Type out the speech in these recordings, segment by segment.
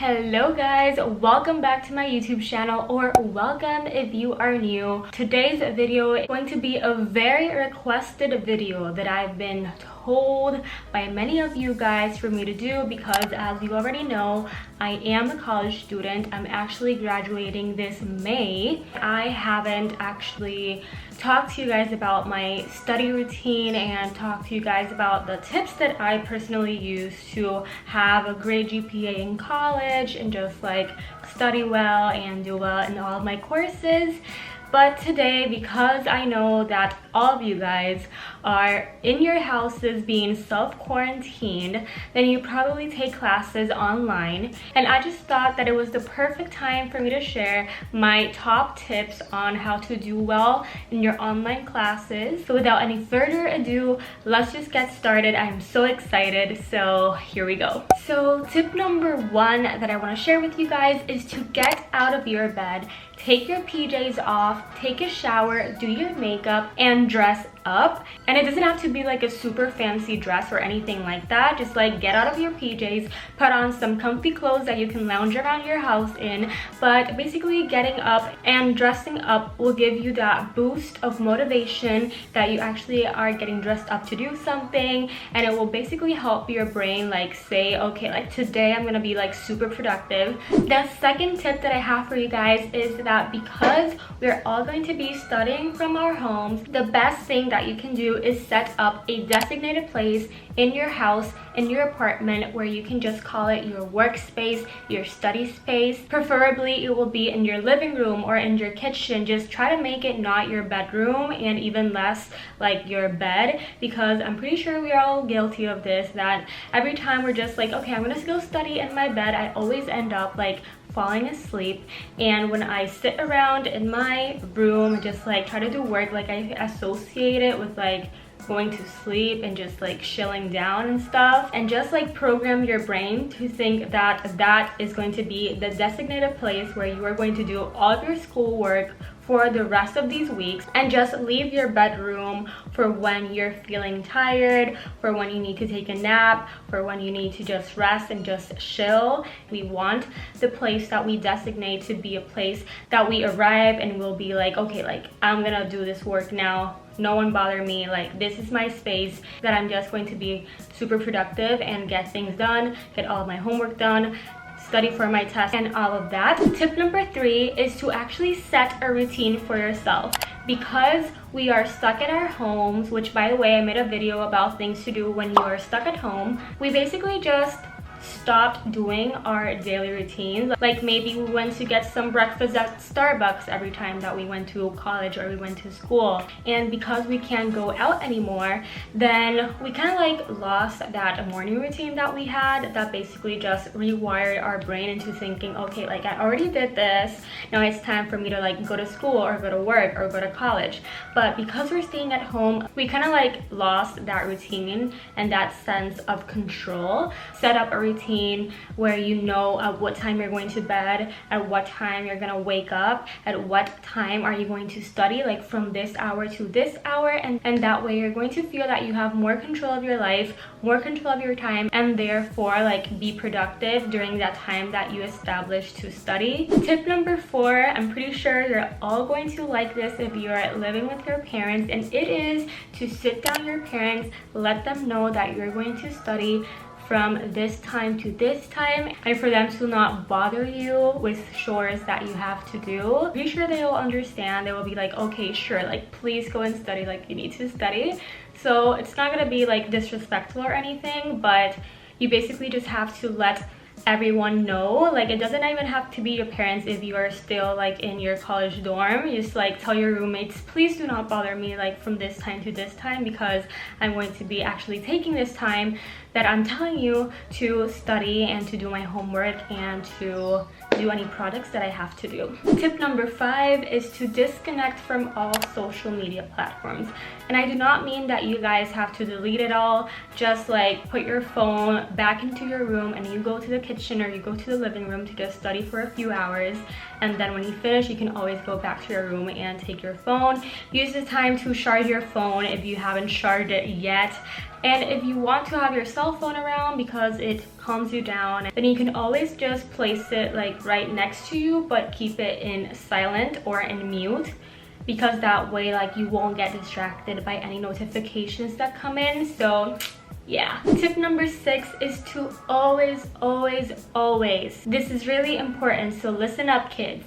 Hello guys, welcome back to my YouTube channel, or welcome if you are new. Today's video is going to be a very requested video that I've been told by many of you guys for me to do because, as you already know, I am a college student. I'm actually graduating this May. I haven't actually talked to you guys about my study routine and talk to you guys about the tips that I personally use to have a great GPA in college and just like study well and do well in all of my courses. But today, because I know that all of you guys are in your houses being self-quarantined, then you probably take classes online. And I just thought that it was the perfect time for me to share my top tips on how to do well in your online classes. So without any further ado, let's just get started. I'm so excited. So here we go. So tip number one that I want to share with you guys is to get out of your bed. Take your PJs off, take a shower, do your makeup, and dress up. And it doesn't have to be like a super fancy dress or anything like that. Just like get out of your PJs, put on some comfy clothes that you can lounge around your house in. But basically getting up and dressing up will give you that boost of motivation that you actually are getting dressed up to do something, and it will basically help your brain like say, okay, like today I'm gonna be like super productive. The second tip that I have for you guys is that because we're all going to be studying from our homes, the best thing that you can do is set up a designated place in your house, in your apartment, where you can just call it your workspace, your study space. Preferably it will be in your living room or in your kitchen. Just try to make it not your bedroom and even less like your bed, because I'm pretty sure we're all guilty of this, that every time we're just like, okay, I'm gonna go study in my bed, I always end up like falling asleep. And when I sit around in my room and just like try to do work, like I associate it with like going to sleep and just like chilling down and stuff, and just like program your brain to think that that is going to be the designated place where you are going to do all of your schoolwork for the rest of these weeks, and just leave your bedroom for when you're feeling tired, for when you need to take a nap, for when you need to just rest and just chill. We want the place that we designate to be a place that we arrive and we'll be like, okay, like I'm gonna do this work now, no one bother me, like this is my space that I'm just going to be super productive and get things done, get all of my homework done, study for my test, and all of that. Tip number 3 is to actually set a routine for yourself. Because we are stuck at our homes, which by the way, I made a video about things to do when you are stuck at home, we basically just stopped doing our daily routines. Like maybe we went to get some breakfast at Starbucks every time that we went to college or we went to school, and because we can't go out anymore, then we kind of like lost that morning routine that we had, that basically just rewired our brain into thinking, okay, like I already did this, now it's time for me to like go to school or go to work or go to college. But because we're staying at home, we kind of like lost that routine and that sense of control. Set up a routine where you know at what time you're going to bed, at what time you're gonna wake up, at what time are you going to study, like from this hour to this hour, and that way you're going to feel that you have more control of your life, more control of your time, and therefore like be productive during that time that you establish to study. Tip number 4, I'm pretty sure you're all going to like this if you're living with your parents, and it is to sit down your parents, let them know that you're going to study from this time to this time, and for them to not bother you with chores that you have to do. Be sure they will understand. They will be like, okay, sure, like please go and study, like you need to study. So it's not gonna be like disrespectful or anything, but you basically just have to let everyone know. Like it doesn't even have to be your parents. If you are still like in your college dorm, you just like tell your roommates, please do not bother me like from this time to this time, because I'm going to be actually taking this time that I'm telling you to study and to do my homework and to do any projects that I have to do. Tip number 5 is to disconnect from all social media platforms. And I do not mean that you guys have to delete it all. Just like put your phone back into your room and you go to the kitchen kitchen or you go to the living room to just study for a few hours, and then when you finish you can always go back to your room and take your phone. Use the time to charge your phone if you haven't charged it yet. And if you want to have your cell phone around because it calms you down, then you can always just place it like right next to you, but keep it in silent or in mute, because that way like you won't get distracted by any notifications that come in. So yeah. Tip number 6 is to always, this is really important, so listen up kids.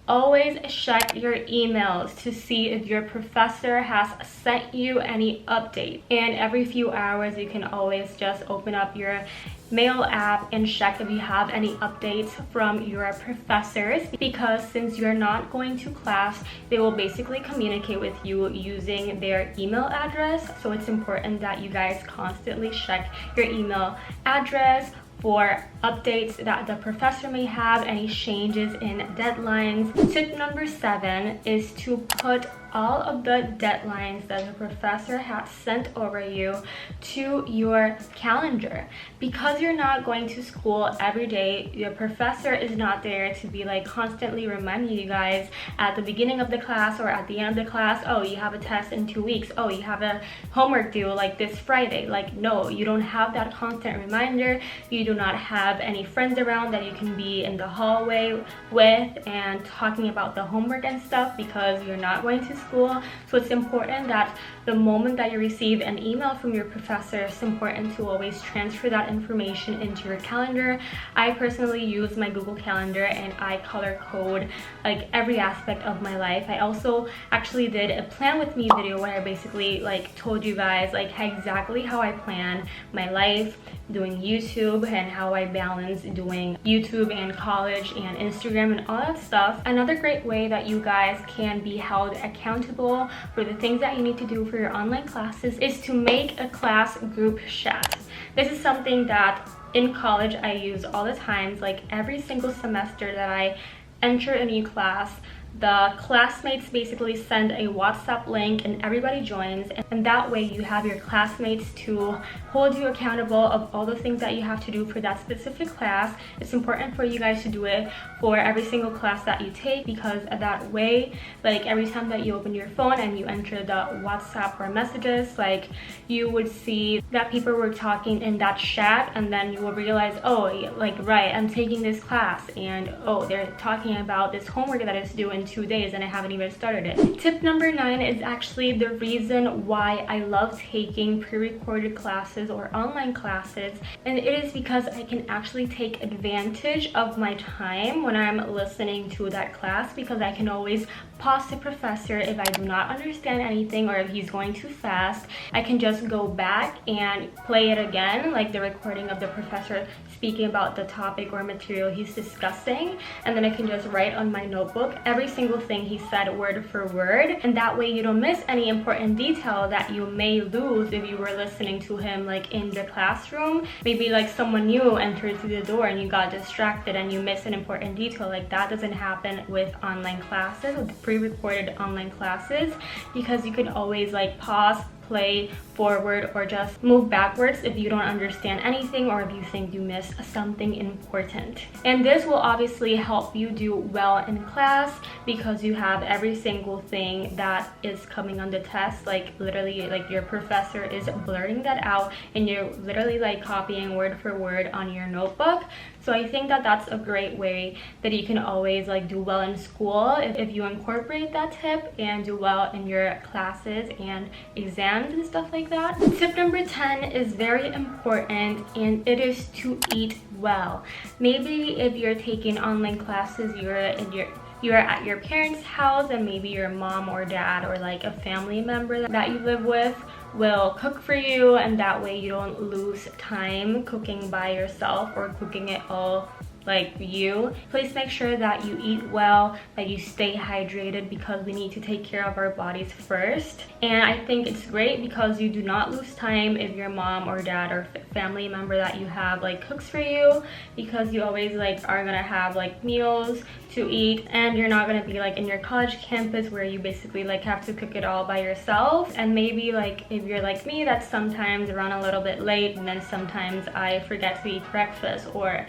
Always check your emails to see if your professor has sent you any updates. And every few hours you can always just open up your mail app and check if you have any updates from your professors, because since you're not going to class, they will basically communicate with you using their email address. So it's important that you guys constantly check your email address for updates that the professor may have, any changes in deadlines. Tip number 7 is to put all of the deadlines that the professor has sent over you to your calendar. Because you're not going to school every day, your professor is not there to be like constantly reminding you guys at the beginning of the class or at the end of the class, oh, you have a test in 2 weeks, oh, you have a homework due like this Friday. Like, no, you don't have that constant reminder. You do not have any friends around that you can be in the hallway with and talking about the homework and stuff, because you're not going to school. So it's important that the moment that you receive an email from your professor, it's important to always transfer that information into your calendar. I personally use my Google Calendar and I color code like every aspect of my life. I also actually did a plan with me video where I basically like told you guys like exactly how I plan my life doing YouTube and how I balance doing YouTube and college and Instagram and all that stuff. Another great way that you guys can be held accountable for the things that you need to do for your online classes is to make a class group chat. This is something that in college I use all the time. Like every single semester that I enter a new class, the classmates basically send a WhatsApp link and everybody joins, and that way you have your classmates to hold you accountable of all the things that you have to do for that specific class. It's important for you guys to do it for every single class that you take, because that way, like every time that you open your phone and you enter the WhatsApp or messages, like you would see that people were talking in that chat, and then you will realize, oh, like right, I'm taking this class, and oh, they're talking about this homework that is due in 2 days and I haven't even started it. Tip number 9 is actually the reason why I love taking pre-recorded classes or online classes, and it is because I can actually take advantage of my time when I'm listening to that class, because I can always pause the professor if I do not understand anything or if he's going too fast. I can just go back and play it again, like the recording of the professor speaking about the topic or material he's discussing, and then I can just write on my notebook every single thing he said word for word, and that way you don't miss any important detail that you may lose if you were listening to him like in the classroom. Maybe like someone new entered through the door and you got distracted and you missed an important detail. Like that doesn't happen with online classes, with pre-recorded online classes, because you can always like pause, play forward, or just move backwards if you don't understand anything or if you think you missed something important. And this will obviously help you do well in class, because you have every single thing that is coming on the test, like literally like your professor is blurting that out and you're literally like copying word for word on your notebook. So I think that that's a great way that you can always like do well in school if you incorporate that tip and do well in your classes and exams and stuff like that. Tip number 10 is very important, and it is to eat well. Maybe if you're taking online classes, you're at your parents' house, and maybe your mom or dad or like a family member that you live with will cook for you, and that way you don't lose time cooking by yourself or cooking it all like you. Please make sure that you eat well, that you stay hydrated, because we need to take care of our bodies first. And I think it's great because you do not lose time if your mom or dad or family member that you have like cooks for you, because you always like are gonna have like meals to eat, and you're not gonna be like in your college campus where you basically like have to cook it all by yourself. And maybe like if you're like me, that sometimes run a little bit late, and then sometimes I forget to eat breakfast, or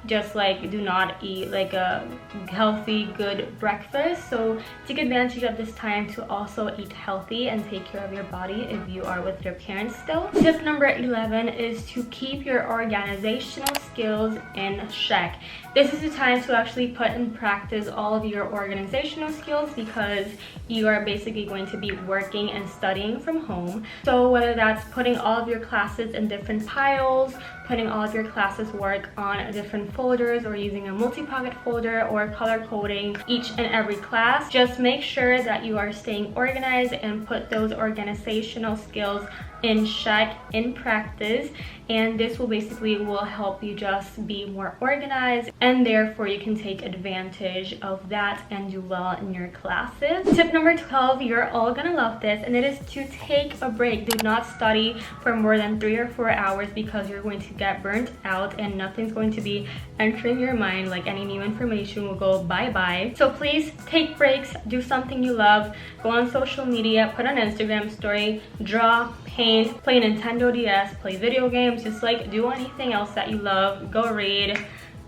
just like do not eat like a healthy, good breakfast. So take advantage of this time to also eat healthy and take care of your body if you are with your parents still. Tip number 11 is to keep your organizational skills in check. This is the time to actually put in practice all of your organizational skills, because you are basically going to be working and studying from home. So whether that's putting all of your classes in different piles, putting all of your classes work on different folders, or using a multi-pocket folder, or color coding each and every class, just make sure that you are staying organized and put those organizational skills in check, in practice, and this will help you just be more organized, and therefore you can take advantage of that and do well in your classes. Tip number 12, you're all gonna love this, and it is to take a break. Do not study for more than 3 or 4 hours, because you're going to get burnt out and nothing's going to be entering your mind. Like, any new information will go bye-bye. So please take breaks, do something you love, go on social media, put an Instagram story, draw, paint, play Nintendo DS, play video games, just like do anything else that you love. Go read,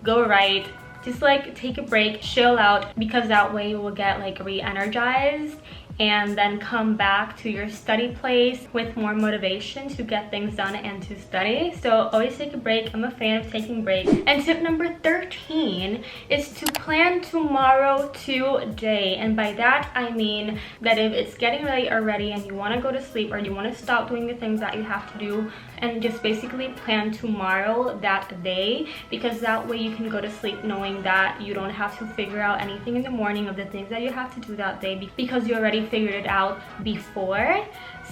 go write, just like take a break, chill out, because that way you will get like re-energized and then come back to your study place with more motivation to get things done and to study. So always take a break. I'm a fan of taking breaks. And tip number 13 is to plan tomorrow today. And by that I mean that if it's getting late already and you want to go to sleep, or you want to stop doing the things that you have to do, and just basically plan tomorrow that day, because that way you can go to sleep knowing that you don't have to figure out anything in the morning of the things that you have to do that day, because you already figured it out before.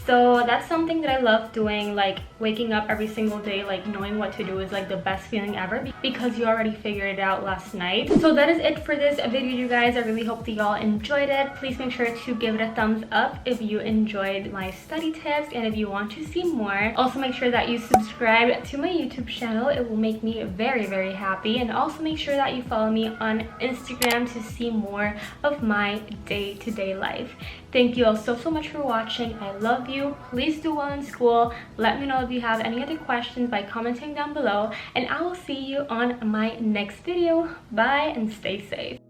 So that's something that I love doing, like waking up every single day like knowing what to do is like the best feeling ever, because you already figured it out last night. So that is it for this video, you guys. I really hope that y'all enjoyed it. Please make sure to give it a thumbs up if you enjoyed my study tips, and if you want to see more, also make sure that you subscribe to my YouTube channel. It will make me very, very happy. And also make sure that you follow me on Instagram to see more of my day-to-day life. Thank you all so much for watching. I love you. Please do well in school. Let me know if you have any other questions by commenting down below, and I will see you on my next video. Bye, and stay safe.